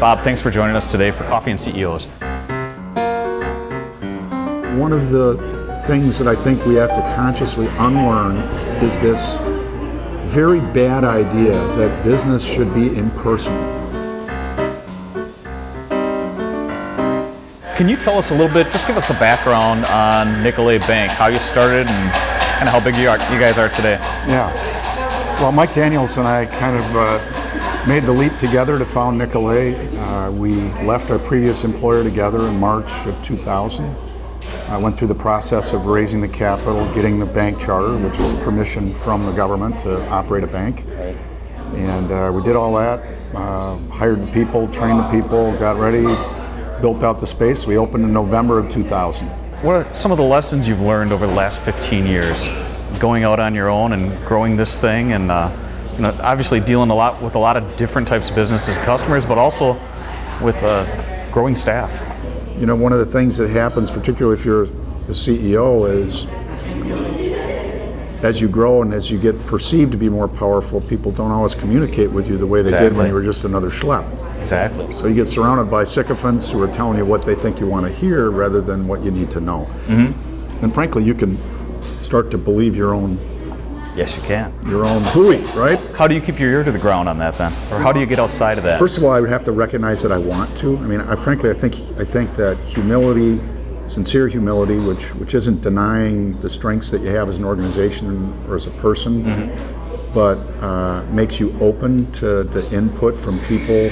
Bob, thanks for joining us today for Coffee and CEOs. One of the things that I think we have to consciously unlearn is this very bad idea that business should be impersonal. Can you tell us a little bit, just give us a background on Nicolet Bank, how you started and kind of how big you guys are today? Yeah. Well, Mike Daniels and I kind of made the leap together to found Nicolet. We left our previous employer together in March of 2000. I went through the process of raising the capital, getting the bank charter, which is permission from the government to operate a bank. And we did all that, hired the people, trained the people, got ready, built out the space. We opened in November of 2000. What are some of the lessons you've learned over the last 15 years, going out on your own and growing this thing, and obviously dealing with a lot of different types of businesses and customers, but also with growing staff? You know, one of the things that happens, particularly if you're the CEO, is as you grow and as you get perceived to be more powerful, people don't always communicate with you the way they did when you were just another schlep. Exactly. So you get surrounded by sycophants who are telling you what they think you want to hear rather than what you need to know. Mm-hmm. And frankly, you can start to believe your own. Yes, you can. Your own hooey, right? How do you keep your ear to the ground on that then? Or how do you get outside of that? First of all, I would have to recognize that I want to. I mean, frankly, I think that humility, sincere humility, which isn't denying the strengths that you have as an organization or as a person, mm-hmm. but makes you open to the input from people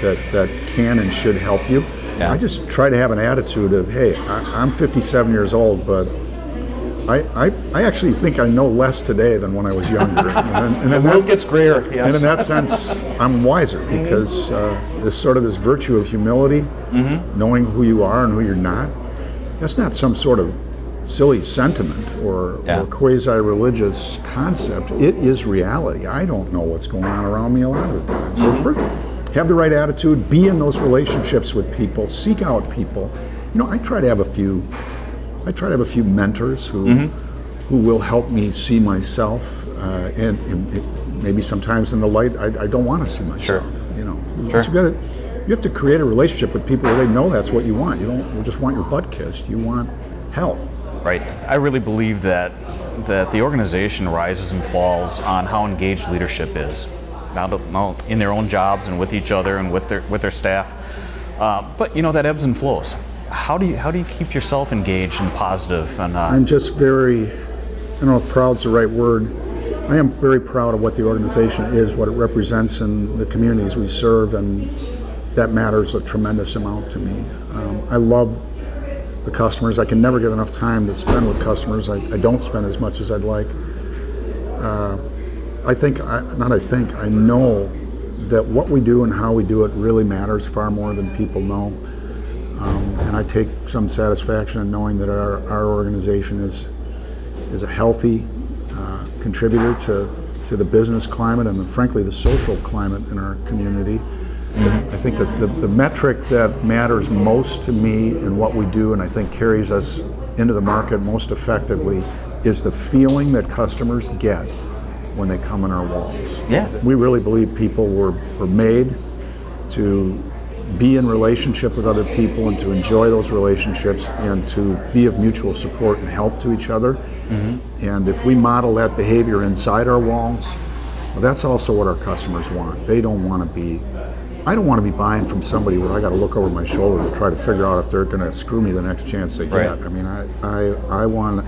that can and should help you. Yeah. I just try to have an attitude of, hey, I'm 57 years old, but I actually think I know less today than when I was younger. and the world gets grayer. Yes. And in that sense, I'm wiser because this virtue of humility, mm-hmm. knowing who you are and who you're not, that's not some sort of silly sentiment or quasi-religious concept. It is reality. I don't know what's going on around me a lot of the time. So first, have the right attitude, be in those relationships with people, seek out people. You know, I try to have a few mentors who mm-hmm. who will help me see myself, and maybe sometimes in the light I don't want to see myself. Sure. You know, sure. You have to create a relationship with people where they know that's what you want. You don't just want your butt kissed. You want help. Right. I really believe that the organization rises and falls on how engaged leadership is, now in their own jobs and with each other and with their staff. But you know, that ebbs and flows. How do you keep yourself engaged and positive? And I'm just very, I don't know if proud's the right word. I am very proud of what the organization is, what it represents in the communities we serve, and that matters a tremendous amount to me. I love the customers. I can never get enough time to spend with customers. I don't spend as much as I'd like. I know that what we do and how we do it really matters far more than people know. And I take some satisfaction in knowing that our organization is a healthy contributor to the business climate and frankly the social climate in our community. Mm-hmm. I think that the metric that matters most to me in what we do and I think carries us into the market most effectively is the feeling that customers get when they come in our walls. Yeah. We really believe people were made to be in relationship with other people and to enjoy those relationships and to be of mutual support and help to each other. Mm-hmm. And if we model that behavior inside our walls, well, that's also what our customers want. I don't want to be buying from somebody where I got to look over my shoulder to try to figure out if they're going to screw me the next chance they get. Right. I mean, I want,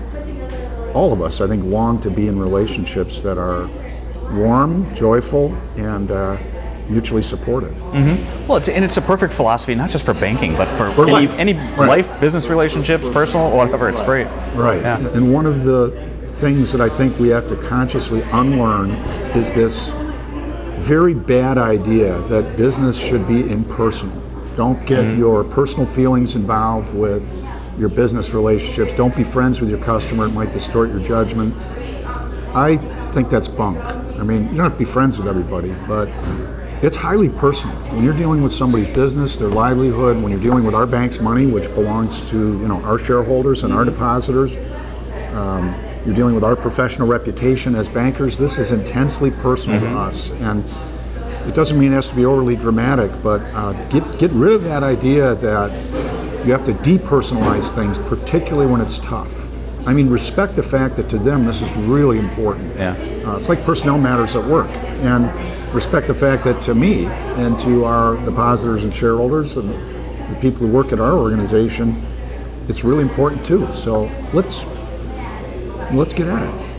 all of us, I think, long to be in relationships that are warm, joyful, and mutually supportive. Mm-hmm. Well, it's a perfect philosophy, not just for banking, but for any life, business relationships, personal, whatever. It's great. Right. Yeah. And one of the things that I think we have to consciously unlearn is this very bad idea that business should be impersonal. Don't get your personal feelings involved with your business relationships. Don't be friends with your customer. It might distort your judgment. I think that's bunk. I mean, you don't have to be friends with everybody, but it's highly personal. When you're dealing with somebody's business, their livelihood, when you're dealing with our bank's money, which belongs to our shareholders and our depositors, you're dealing with our professional reputation as bankers. This is intensely personal to us, and It doesn't mean it has to be overly dramatic, but get rid of that idea that you have to depersonalize things, particularly when it's tough. I mean, respect the fact that to them this is really important. Yeah. It's like personnel matters at work, and respect the fact that to me and to our depositors and shareholders and the people who work at our organization, it's really important too. So let's get at it.